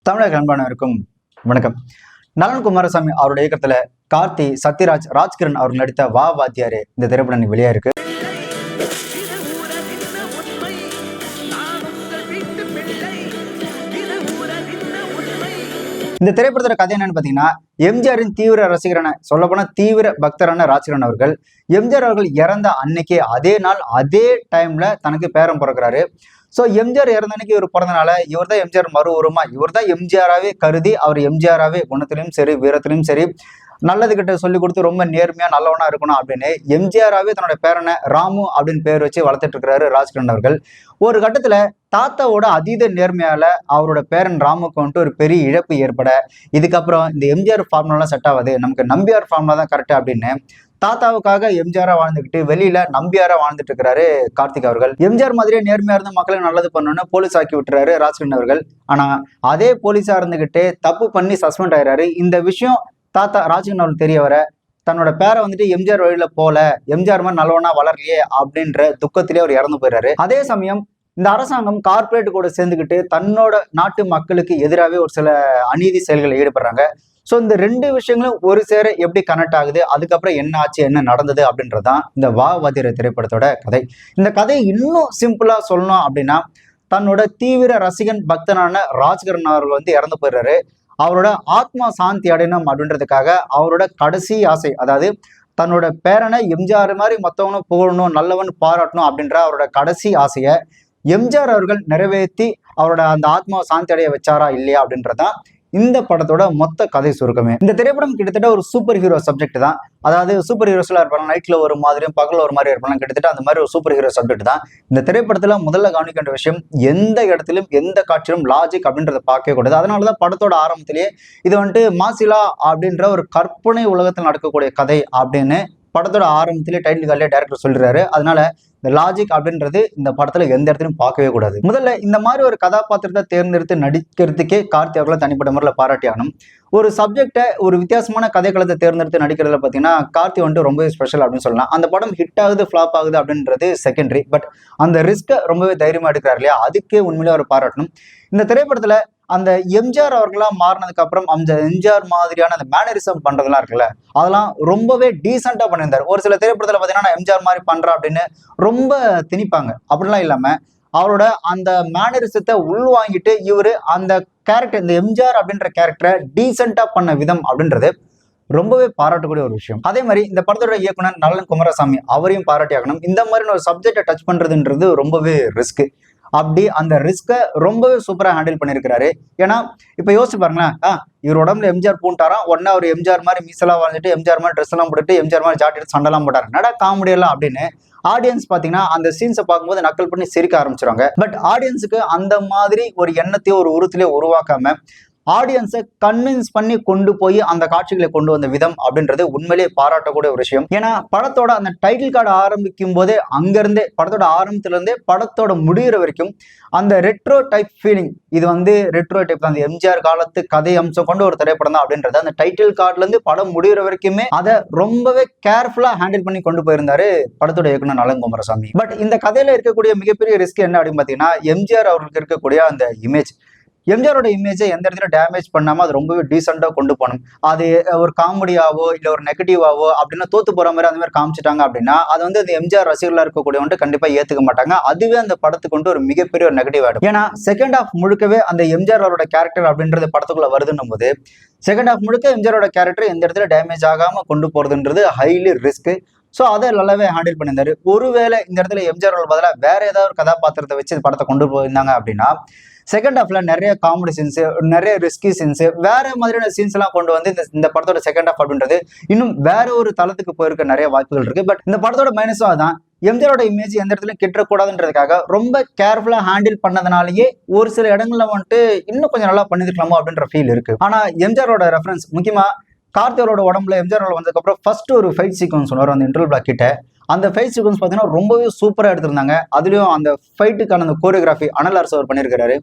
தமிழக அன்பானவருக்கும் வணக்கம். நலன் குமாரசாமி அவருடைய இயக்கத்துல கார்த்தி, சத்யராஜ், ராஜ்கிரண் அவர்கள் நடித்த வா வாத்தியாரே இந்த திரைப்படம் வெளியா இருக்கு. இந்த திரைப்படத்தோட கதை என்னன்னு பாத்தீங்கன்னா, எம்ஜிஆரின் தீவிர ரசிகரான, சொல்லப்போனா தீவிர பக்தரான ராஜ்கிரண் அவர்கள் எம்ஜிஆர் அவர்கள் இறந்த அன்னைக்கே அதே நாள் அதே டைம்ல தனக்கு பேரன் பிறக்கிறாரு. சோ எம்ஜிஆர் இறந்த அன்னைக்கு இவர் பிறந்தனால இவர் தான் எம்ஜிஆர் மறு உருவமா, இவர் தான் எம்ஜிஆராவே கருதி அவர் எம்ஜிஆராவே குணத்திலையும் சரி வீரத்திலையும் சரி நல்லது கிட்ட சொல்லி கொடுத்து ரொம்ப நேர்மையா நல்லவனா இருக்கணும் அப்படின்னு எம்ஜிஆராவே தன்னோட பேரனை ராமு அப்படின்னு பேர் வச்சு வளர்த்துட்டு இருக்கிறாரு ராஜ்கிரண் அவர்கள். ஒரு கட்டத்துல தாத்தாவோட அதீத நேர்மையால அவரோட பேரன் ராமுக்கு வந்துட்டு ஒரு பெரிய இழப்பு ஏற்பட, இதுக்கப்புறம் இந்த எம்ஜிஆர் ஃபார்முலாம் செட் ஆகாது, நமக்கு நம்பியார் ஃபார்முலா தான் கரெக்ட் அப்படின்னு தாத்தாவுக்காக எம்ஜிஆரா வாழ்ந்துகிட்டு வெளியில நம்பியாரா வாழ்ந்துட்டு இருக்கிறாரு கார்த்திக் அவர்கள். எம்ஜிஆர் மாதிரியே நேர்மையா இருந்து மக்களுக்கு நல்லது பண்ணணும்னு போலீஸ் ஆக்கி விட்டுறாரு ராஜ்கிரண் அவர்கள். ஆனா அதே போலீஸா இருந்துகிட்டு தப்பு பண்ணி சஸ்பெண்ட் ஆயிடுறாரு. இந்த விஷயம் தாத்தா ராஜ்கிரண் அவருக்கு தெரிய வர தன்னோட பேரை வந்துட்டு எம்ஜிஆர் வழியில போல, எம்ஜிஆர் மாதிரி நல்லவனா வளரலையே அப்படின்ற துக்கத்திலே அவர் இறந்து போயிடுறாரு. அதே சமயம் இந்த அரசாங்கம் கார்பரேட் கூட சேர்ந்துக்கிட்டு தன்னோட நாட்டு மக்களுக்கு எதிராகவே ஒரு சில அநீதி செயல்களில் ஈடுபடுறாங்க. ஸோ இந்த ரெண்டு விஷயங்களும் ஒரு சேர எப்படி கனெக்ட் ஆகுது, அதுக்கப்புறம் என்ன ஆச்சு, என்ன நடந்தது அப்படின்றதான் இந்த வா வாத்தியாரே திரைப்படத்தோட கதை. இந்த கதையை இன்னும் சிம்பிளா சொல்லணும் அப்படின்னா, தன்னோட தீவிர ரசிகன் பக்தனான ராஜ்கிரண் அவர்கள் வந்து இறந்து போயிடுறாரு. அவரோட ஆத்மா சாந்தி அடையணும் அப்படின்றதுக்காக அவரோட கடைசி ஆசை, அதாவது தன்னோட பேரனை எம்ஜிஆர் மாதிரி மற்றவனும் புகழணும், நல்லவன் பாராட்டணும் அப்படின்ற அவரோட கடைசி ஆசையை எம்ஜிஆர் அவர்கள் நிறைவேற்றி அவரோட அந்த ஆத்மா சாந்தி அடைய வச்சாரா இல்லையா அப்படின்றதான் இந்த படத்தோட மொத்த கதை சுருக்கமே. இந்த திரைப்படம் கிட்டத்தட்ட ஒரு சூப்பர் ஹீரோ சப்ஜெக்ட் தான். அதாவது சூப்பர் ஹீரோஸ்லாம் இருப்பாங்க, நைட்ல ஒரு மாதிரியும் பகல ஒரு மாதிரி இருப்பாங்க, கிட்டத்தட்ட அந்த மாதிரி ஒரு சூப்பர் ஹீரோ சப்ஜெக்ட் தான். இந்த திரைப்படத்துல முதல்ல கவனிக்க வேண்டிய விஷயம், எந்த இடத்திலும் எந்த காட்சியிலும் லாஜிக் அப்படின்றத பார்க்கவே கூடாது. அதனாலதான் படத்தோட ஆரம்பத்திலேயே இது வந்துட்டு மாசிலா அப்படின்ற ஒரு கற்பனை உலகத்தில் நடக்கக்கூடிய கதை அப்படின்னு படத்தோட ஆரம்பத்திலே டைட்டில் கார்டிலே டைரக்டர் சொல்றாரு. அதனால இந்த லாஜிக் அப்படின்றது இந்த படத்துல எந்த இடத்துலையும் பார்க்கவே கூடாது. முதல்ல இந்த மாதிரி ஒரு கதாபாத்திரத்தை தேர்ந்தெடுத்து நடிக்கிறதுக்கே கார்த்தி அவர்களை தனிப்பட்ட முறையில் பாராட்டி ஆகணும். ஒரு சப்ஜெக்டை ஒரு வித்தியாசமான கதைக்களத்தை தேர்ந்தெடுத்து நடிக்கிறதுல பார்த்தீங்கன்னா கார்த்தி வந்துட்டு ரொம்பவே ஸ்பெஷல் அப்படின்னு சொல்லலாம். அந்த படம் ஹிட் ஆகுது ஃபிளாப் ஆகுது அப்படின்றது செகண்டரி, பட் அந்த ரிஸ்க்கை ரொம்பவே தைரியமா எடுக்கிறார் இல்லையா, அதுக்கே உண்மையிலே அவர் பாராட்டணும். இந்த திரைப்படத்துல அந்த எம்ஜிஆர் அவர்களா மாறினதுக்கு அப்புறம் அந்த எம்ஜிஆர் மாதிரியான அந்த மேனரிசம் பண்றதுலாம் இருக்குல்ல, அதெல்லாம் ரொம்பவே டீசெண்டா பண்ணியிருந்தாரு. ஒரு சில திரைப்படத்துல பாத்தீங்கன்னா எம்ஜிஆர் மாதிரி பண்றா அப்படின்னு ரொம்ப திணிப்பாங்க. அப்படிலாம் இல்லாம அவரோட அந்த மேனரிசத்தை உள்வாங்கிட்டு இவரு அந்த கேரக்டர், இந்த எம்ஜிஆர் அப்படின்ற கேரக்டரை டீசெண்டா பண்ண விதம் அப்படின்றது ரொம்பவே பாராட்டக்கூடிய ஒரு விஷயம். அதே மாதிரி இந்த படத்தோட இயக்குனர் நலன் குமாரசாமி அவரையும் பாராட்டி ஆகணும். இந்த மாதிரி ஒரு சப்ஜெக்டை டச் பண்றதுன்றது ரொம்பவே ரிஸ்க். அப்படி அந்த ரிஸ்கை ரொம்பவே சூப்பரா ஹேண்டில் பண்ணியிருக்கிறாரு. ஏன்னா இப்ப யோசிச்சு பாருங்களேன், இவர் உடம்புல எம்ஜிஆர் பூண்டாராம், உடனே அவர் எம்ஜிஆர் மாதிரி மீசெல்லாம் வாழ்ந்துட்டு எம்ஜிஆர் மாதிரி ட்ரெஸ் எல்லாம் போட்டுட்டு எம்ஜிஆர் மாதிரி ஜாக்கெட் சண்டெல்லாம் போட்டாரு, நட காமெடி எல்லாம் அப்படின்னு ஆடியன்ஸ் பாத்தீங்கன்னா அந்த சீன்ஸை பார்க்கும்போது நக்கல் பண்ணி சிரிக்க ஆரம்பிச்சிருவாங்க. பட் ஆடியன்ஸுக்கு அந்த மாதிரி ஒரு எண்ணத்தையோ ஒரு உருத்திலேயோ உருவாக்காம ஆடியன்ஸை கன்வின்ஸ் பண்ணி கொண்டு போய் அந்த காட்சிகளை கொண்டு வந்த விதம் அப்படின்றது உண்மையிலேயே பாராட்டக்கூடிய ஒரு விஷயம். ஏன்னா படத்தோட அந்த டைட்டில் கார்டு ஆரம்பிக்கும் போதே அங்கிருந்தே படத்தோட ஆரம்பத்துல இருந்தே படத்தோட முடிகிற வரைக்கும் அந்த ரெட்ரோ டைப் ஃபீலிங், இது வந்து ரெட்ரோ டைப் தான், அந்த எம்ஜிஆர் காலத்து கதை அம்சம் கொண்டு ஒரு திரைப்படம் தான் அப்படின்றது அந்த டைட்டில் கார்டுல இருந்து படம் முடிகிற வரைக்குமே அதை ரொம்பவே கேர்ஃபுல்லா ஹேண்டில் பண்ணி கொண்டு போயிருந்தாரு படத்தோட இயக்குனர் நலன் குமாரசாமி. பட் இந்த கதையில இருக்கக்கூடிய மிகப்பெரிய ரிஸ்க் என்ன அப்படின்னு பாத்தீங்கன்னா, எம்ஜிஆர் அவர்களுக்கு இருக்கக்கூடிய அந்த இமேஜ், எம்ஜிஆரோட இமேஜை எந்த இடத்துல டேமேஜ் பண்ணாம அது ரொம்பவே டீசெண்டா கொண்டு போகணும். அது ஒரு காமெடியாவோ இல்ல ஒரு நெகட்டிவாவோ அப்படின்னா தோத்து போற மாதிரி அந்த மாதிரி காமிச்சிட்டாங்க அப்படின்னா அது வந்து அந்த எம்ஜிஆர் ரசிகர்களா இருக்கக்கூடிய வந்துட்டு கண்டிப்பா ஏத்துக்க மாட்டாங்க. அதுவே அந்த படத்துக்கு வந்து ஒரு மிகப்பெரிய ஒரு நெகட்டிவ் ஆயிடும். ஏன்னா செகண்ட் ஹாஃப் முழுக்கவே அந்த எம்ஜிஆர் அவரோட கேரக்டர் அப்படின்றது படத்துக்குள்ள வருதுன்னும் போது செகண்ட் ஹாஃப் முழுக்க எம்ஜிஆரோட கேரக்டர் எந்த இடத்துல டேமேஜ் ஆகாம கொண்டு போறதுன்றது ஹைலி ரிஸ்க். ஸோ அதை நல்லாவே ஹேண்டில் பண்ணியிருந்தாரு. ஒருவேளை இந்த இடத்துல எம்ஜிஆர் பதிலாக வேற ஏதாவது ஒரு கதாபாத்திரத்தை வச்சு படத்தை கொண்டு போயிருந்தாங்க அப்படின்னா செகண்ட் ஹாஃப்ல நிறைய காமெடி சீன்ஸ், நிறைய ரிஸ்கி சீன்ஸ், வேற மாதிரியான சீன்ஸ் எல்லாம் கொண்டு வந்து இந்த படத்தோட செகண்ட் ஹாஃப் அப்படின்றது இன்னும் வேற ஒரு தளத்துக்கு போயிருக்க நிறைய வாய்ப்புகள் இருக்கு. பட் இந்த படத்தோட மைனஸும் அதான், எம்ஜிஆரோட இமேஜ் எந்த இடத்துல கெட்டக்கூடாதுன்றதுக்காக ரொம்ப கேர்ஃபுல்லா ஹேண்டில் பண்ணதுனாலேயே ஒரு சில இடங்கள்ல வந்துட்டு இன்னும் கொஞ்சம் நல்லா பண்ணிருக்கலாமோ அப்படின்ற ஃபீல் இருக்கு. ஆனா எம்ஜிஆரோட ரெஃபரன்ஸ் முக்கியமா கார்த்தியோட உடம்புல எம்ஜிஆர் வந்ததுக்கு அப்புறம் ஃபர்ஸ்ட் ஒரு ஃபைட் சீக்வன்ஸ் வரும் அந்த இன்டர்வல் பிளாக் கிட்ட. அந்த ஃபைட் சீக்வன்ஸ் பார்த்தீங்கன்னா ரொம்பவே சூப்பராக எடுத்திருந்தாங்க. அதுலயும் அந்த ஃபைட்டுக்கான அந்த கோரியோகிராஃபி அனல் அரசு அவர் பண்ணியிருக்காரு.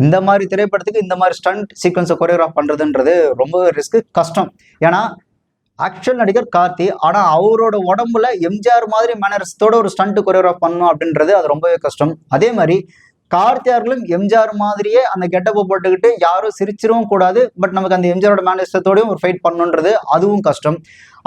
இந்த மாதிரி திரைப்படத்துக்கு இந்த மாதிரி ஸ்டண்ட் சீக்வன்ஸை கோரியோகிராஃப் பண்றதுன்றது ரொம்பவே ரிஸ்க், கஷ்டம். ஏன்னா ஆக்சுவல் நடிகர் கார்த்தி, ஆனா அவரோட உடம்புல எம்ஜிஆர் மாதிரி மேனர்ஸோட ஒரு ஸ்டண்ட் கோரியோகிராஃப் பண்ணணும் அப்படின்றது அது ரொம்பவே கஷ்டம். அதே மாதிரி கார்த்தி அவர்களும் எம்ஜிஆர் மாதிரியே அந்த கெட்டப்பை போட்டுக்கிட்டு யாரும் சிரிச்சிடவும் கூடாது, பட் நமக்கு அந்த எம்ஜிஆரோட மேனரிசத்தோடையும் ஒரு ஃபைட் பண்ணணுன்றது அதுவும் கஷ்டம்.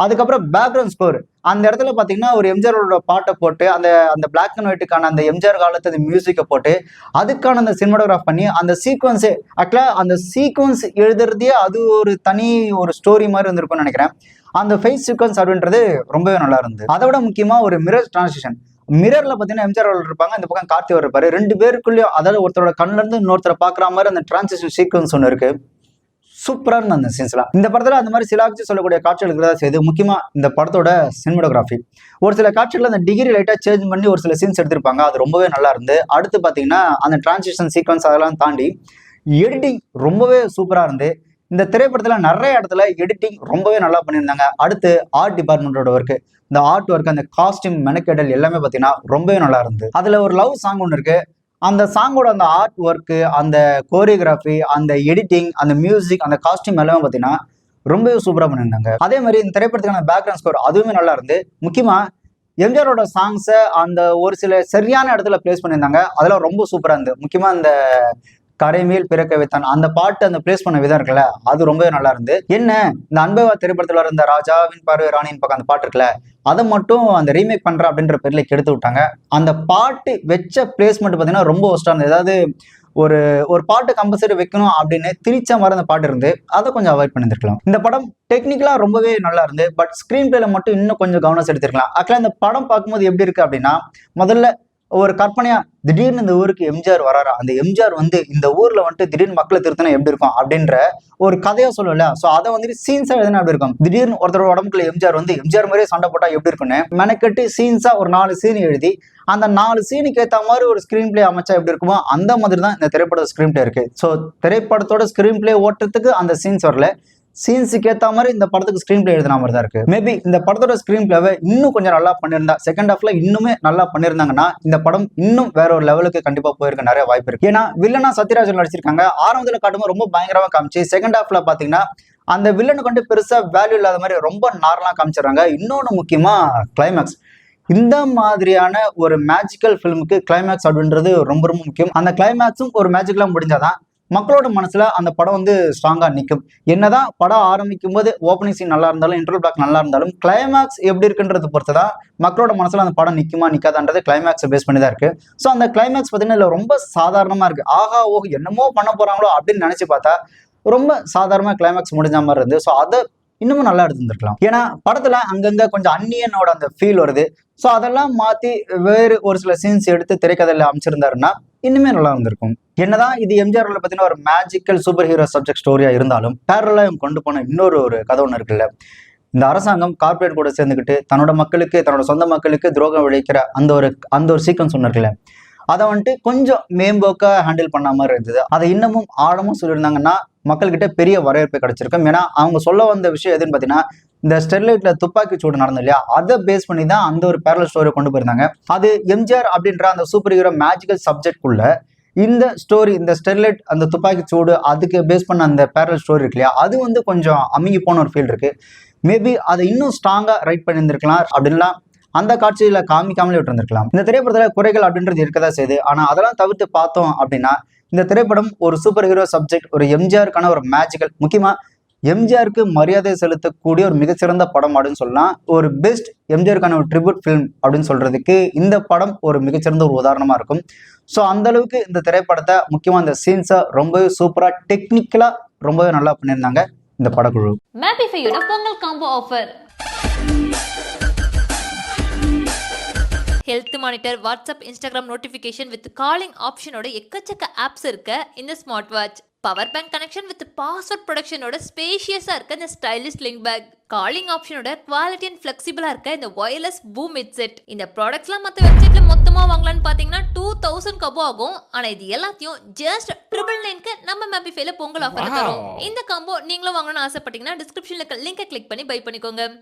அதுக்கப்புறம் பேக்ரவுண்ட் ஸ்கோர், அந்த இடத்துல பாத்தீங்கன்னா ஒரு எம்ஜிஆரோட பாட்டை போட்டு அந்த அந்த பிளாக் அண்ட் ஒயிட்டுக்கான அந்த எம்ஜிஆர் காலத்து அந்த மியூசிக்கை போட்டு அதுக்கான அந்த சினிமாட்டோகிராஃப் பண்ணி அந்த சீக்வன்ஸே ஆக்சுவலா அந்த சீக்வன்ஸ் எழுதுறதே அது ஒரு தனி ஒரு ஸ்டோரி மாதிரி இருந்திருக்கும்னு நினைக்கிறேன். அந்த ஃபேஸ் சீக்வன்ஸ் அப்படின்றது ரொம்பவே நல்லா இருந்தது. அதை விட முக்கியமா ஒரு மிரர் டிரான்சிஷன், மிரர்ல பாத்தீங்கன்னா எம்ஜிஆர் அவர்கள் இருப்பாங்க, இந்த பக்கம் கார்த்தி அவர் இருப்பாரு, ரெண்டு பேருக்குள்ளயும் அதாவது ஒருத்தரோட கண்ணுல இருந்து இன்னொருத்தரை பாக்குற மாதிரி அந்த டிரான்சிஷன் சீக்வன்ஸ் ஒன்று இருக்கு. சூப்பரா இருந்த அந்த சீன்ஸ்லாம். இந்த படத்துல அந்த மாதிரி சிலாகிச்சு சொல்லக்கூடிய காட்சிகளுக்கு தான் செய்யுது. முக்கியமா இந்த படத்தோட சினிமாட்டோகிராஃபி, ஒரு சில காட்சிகள் அந்த டிகிரி லைட்டா சேஞ்ச் பண்ணி ஒரு சில சீன்ஸ் எடுத்திருப்பாங்க, அது ரொம்பவே நல்லா இருந்து. அடுத்து பாத்தீங்கன்னா அந்த டிரான்சிஷன் சீக்வன்ஸ் அதெல்லாம் தாண்டி எடிட்டிங் ரொம்பவே சூப்பரா இருந்து. இந்த திரைப்படத்துல நிறைய இடத்துல எடிட்டிங் ரொம்பவே நல்லா பண்ணியிருந்தாங்க. அடுத்து ஆர்ட் டிபார்ட்மெண்டோட ஒர்க், இந்த ஆர்ட் ஒர்க், அந்த காஸ்டியூம் மெனக்கெடல் எல்லாமே பாத்தீங்கன்னா ரொம்பவே நல்லா இருந்து. அதுல ஒரு லவ் சாங் ஒன்று இருக்கு, அந்த சாங்கோட அந்த ஆர்ட் ஒர்க்கு, அந்த கோரியோகிராஃபி, அந்த எடிட்டிங், அந்த மியூசிக், அந்த காஸ்டியூம் எல்லாமே பார்த்தீங்கன்னா ரொம்பவே சூப்பராக பண்ணியிருந்தாங்க. அதே மாதிரி இந்த திரைப்படத்துக்கான பேக்ரவுண்ட் ஸ்கோர் அதுவுமே நல்லா இருந்து. முக்கியமா எம்ஜிஆரோட சாங்ஸை அந்த ஒரு சில சரியான இடத்துல பிளேஸ் பண்ணியிருந்தாங்க, அதெல்லாம் ரொம்ப சூப்பராக இருந்து. முக்கியமா இந்த கரைமேல் பிறக்க வைத்தான் அந்த பாட்டு அந்த பிளேஸ் பண்ண விதம் இருக்குல்ல, அது ரொம்பவே நல்லா இருந்து. என்ன இந்த அன்பவா திரைப்படத்துல இருந்த ராஜாவின் பார்வை ராணியின் பக்கம் அந்த பாட்டு இருக்குல்ல, அதை மட்டும் அந்த ரீமேக் பண்ற அப்படின்ற பேர்ல கெடுத்து விட்டாங்க. அந்த பாட்டு வச்ச பிளேஸ்மெண்ட் பாத்தீங்கன்னா ரொம்ப ஒஸ்டா இருந்தது. ஏதாவது ஒரு ஒரு பாட்டு கம்பல்சரி வைக்கணும் அப்படின்னு திரிச்ச மாதிரி அந்த பாட்டு இருந்து, அதை கொஞ்சம் அவாய்ட் பண்ணிருக்கலாம். இந்த படம் டெக்னிக்கலா ரொம்பவே நல்லா இருந்து, பட் ஸ்கிரீன் பிளேல மட்டும் இன்னும் கொஞ்சம் கவனம் செலுத்திருக்கலாம். ஆக்சுவலா இந்த படம் பார்க்கும்போது எப்படி இருக்கு அப்படின்னா, முதல்ல ஒரு கற்பனையா திடீர்னு இந்த ஊருக்கு எம்ஜிஆர் வராரா, அந்த எம்ஜிஆர் வந்து இந்த ஊர்ல வந்துட்டு திடீர்னு மக்களை திருத்தினா எப்படி இருக்கும் அப்படின்ற ஒரு கதையா சொல்லல. சோ அதை வந்துட்டு சீன்ஸா எழுதினா எப்படி இருக்கும், திடீர்னு ஒருத்தரோட உடம்புக்குள்ள எம்ஜிஆர் வந்து எம்ஜிஆர் மாதிரியே சண்டை போட்டா எப்படி இருக்குன்னு மெனக்கெட்டு சீன்ஸா ஒரு 4 சீன் எழுதி அந்த 4 சீனுக்கு ஏத்த மாதிரி ஒரு ஸ்கிரீன் பிளே அமைச்சா எப்படி இருக்குமோ அந்த மாதிரி தான் இந்த திரைப்பட ஸ்கிரீன் பிளே இருக்கு. சோ திரைப்படத்தோட ஸ்கிரீன் பிளே ஓட்டுறதுக்கு அந்த சீன்ஸ் வரல, சீன்ஸுக்கு ஏற்ற மாதிரி இந்த படத்துக்கு ஸ்கிரீன் பிளே எழுதின மாதிரி தான் இருக்கு. மேபி இந்த படத்தோட ஸ்கிரீன் பிளேவை இன்னும் கொஞ்சம் நல்லா பண்ணியிருந்தா, செகண்ட் ஹாஃப்ல இன்னுமே நல்லா பண்ணியிருந்தாங்கன்னா இந்த படம் இன்னும் வேற ஒரு லெவலுக்கு கண்டிப்பா போயிருக்க நிறைய வாய்ப்பு இருக்கு. ஏன்னா வில்லனா சத்யராஜன் நடிச்சிருக்காங்க, ஆரம்பத்துல காட்டும்போது ரொம்ப பயங்கரமா காமிச்சு செகண்ட் ஹாஃப்ல பாத்தீங்கன்னா அந்த வில்லனுக்கு வந்து பெருசா வேல்யூ இல்லாத மாதிரி ரொம்ப நார்மலா காமிச்சிடறாங்க. இன்னொன்னு முக்கியமா கிளைமேக்ஸ், இந்த மாதிரியான ஒரு மேஜிக்கல் ஃபிலிமுக்கு கிளைமேக்ஸ் அப்படின்றது ரொம்ப ரொம்ப முக்கியம். அந்த கிளைமேக்ஸும் ஒரு மேஜிக்கலா முடிஞ்சாதான் மக்களோட மனசுல அந்த படம் வந்து ஸ்ட்ராங்கா நிற்கும். என்னதான் படம் ஆரம்பிக்கும் போது ஓப்பனிங் சீன் நல்லா இருந்தாலும் இன்டர்வல் பிளாக் நல்லா இருந்தாலும் கிளைமேக்ஸ் எப்படி இருக்குன்றது பொறுத்துதான் மக்களோட மனசுல அந்த படம் நிக்குமா நிக்காதான்றது கிளைமேக்ஸை பேஸ் பண்ணி தான் இருக்கு. ஸோ அந்த கிளைமேக்ஸ் பார்த்தீங்கன்னா இதுல ரொம்ப சாதாரணமா இருக்கு. ஆஹா ஓஹோ என்னமோ பண்ண போறாங்களோ அப்படின்னு நினைச்சு பார்த்தா ரொம்ப சாதாரணமா கிளைமேக்ஸ் முடிஞ்ச மாதிரி இருந்து. ஸோ அதை இன்னமும் நல்லா எடுத்துருக்கலாம். ஏன்னா படத்துல அங்கங்க கொஞ்சம் அந்நியனோட அந்த ஃபீல் வருது. ஸோ அதெல்லாம் மாத்தி வேறு ஒரு சில சீன்ஸ் எடுத்து திரைக்கதையில அமைச்சிருந்தாருன்னா இன்னுமே நல்லா இருந்திருக்கும். என்னதான் இது எம்ஜிஆர் பார்த்தீங்கன்னா ஒரு மேஜிக்கல் சூப்பர் ஹீரோ சப்ஜெக்ட் ஸ்டோரியா இருந்தாலும் பேரலா கொண்டு போன இன்னொரு ஒரு கதை ஒன்று இருக்குல்ல, இந்த அரசாங்கம் கார்பரேட் கூட சேர்ந்துக்கிட்டு தன்னோட மக்களுக்கு தன்னோட சொந்த மக்களுக்கு துரோகம் விளைக்கிற அந்த ஒரு சீக்வன்ஸ் ஒன்று இருக்குல்ல, அதை வந்துட்டு கொஞ்சம் மேம்போக்கா ஹேண்டில் பண்ண மாதிரி இருந்தது. அதை இன்னமும் ஆழமும் சொல்லியிருந்தாங்கன்னா மக்கள்கிட்ட பெரிய வரவேற்பு கிடைச்சிருக்கும். ஏன்னா அவங்க சொல்ல வந்த விஷயம் எதுன்னு பார்த்தீங்கன்னா, இந்த ஸ்டெர்லைட்ல துப்பாக்கி சூடு நடந்தது இல்லையா, அதை பேஸ் பண்ணி தான் அந்த ஒரு பேரல் ஸ்டோரியை கொண்டு போயிருந்தாங்க. அது எம்ஜிஆர் அப்படின்ற அந்த சூப்பர் ஹீரோ மேஜிக்கல் சப்ஜெக்ட் குள்ள இந்த ஸ்டோரி, இந்த ஸ்டெர்லைட் அந்த துப்பாக்கி சூடு அதுக்கு பேஸ் பண்ண அந்த பேரல் ஸ்டோரி இருக்கு இல்லையா, அது வந்து கொஞ்சம் அமுங்கி போன ஒரு ஃபீல் இருக்கு. மேபி அதை இன்னும் ஸ்ட்ராங்கா ரைட் பண்ணியிருந்திருக்கலாம், அப்படின்லாம் அந்த காட்சியில காமிக்காமலே விட்டு இருந்திருக்கலாம். இந்த திரைப்படத்துல குறைகள் அப்படின்றது இருக்கதான் செய்யுது. ஆனா அதெல்லாம் தவிர்த்து பார்த்தோம் அப்படின்னா இந்த திரைப்படம் ஒரு சூப்பர் ஹீரோ சப்ஜெக்ட், ஒரு எம்ஜிஆருக்கான ஒரு மேஜிக்கல், முக்கியமா எம்ஜிஆருக்கு மரியாதை செலுத்தக்கூடிய ஒரு மிகச்சிறந்த படம் அப்படின்னு சொல்லலாம். ஒரு பெஸ்ட் எம்ஜிஆருக்கான ஒரு ட்ரிபியூட் ஃபிலிம் அப்படின்னு சொல்றதுக்கு இந்த படம் ஒரு மிகச்சிறந்த ஒரு உதாரணமா இருக்கும். ஸோ அந்த அளவுக்கு இந்த திரைப்படத்தை முக்கியமா இந்த சீன்ஸை ரொம்பவே சூப்பரா டெக்னிக்கலா ரொம்பவே நல்லா பண்ணியிருந்தாங்க இந்த படக்குழு. மேபிஃபையோட Pongal combo offer, health monitor, WhatsApp, Instagram notification with calling ஆப்ஷனோட எக்கச்சக்க ஆப்ஸ் இருக்க இந்த smart watch, power bank connection with password ப்ரொடக்ஷனோட ஸ்பேஷியஸா இருக்க இந்த ஸ்டைலிஷ் லிங்க் பேக், காலிங் ஆப்ஷனோட குவாலிட்டி அண்ட் ஃபிளெக்சிபிளா இருக்க இந்த வயர்லெஸ் பூம் ஹெட்செட். இந்த ப்ராடக்ட்ஸ்லாம் மற்ற வெப்சைட்ல மொத்தமா வாங்கலாம்னு பாத்தீங்கன்னா 2000 கபோ ஆகும். ஆனா இது எல்லாத்தையும் ஜஸ்ட் 999க்கு நம்ம மேபிஃபைல பொங்கல் ஆஃபர் தரும். இந்த காம்போ நீங்களும் வாங்கணும்னு ஆசைப்பட்டீங்கன்னா டிஸ்கிரிப்ஷன்ல லிங்கை கிளிக் பண்ணி பை பண்ணிக்கோங்க.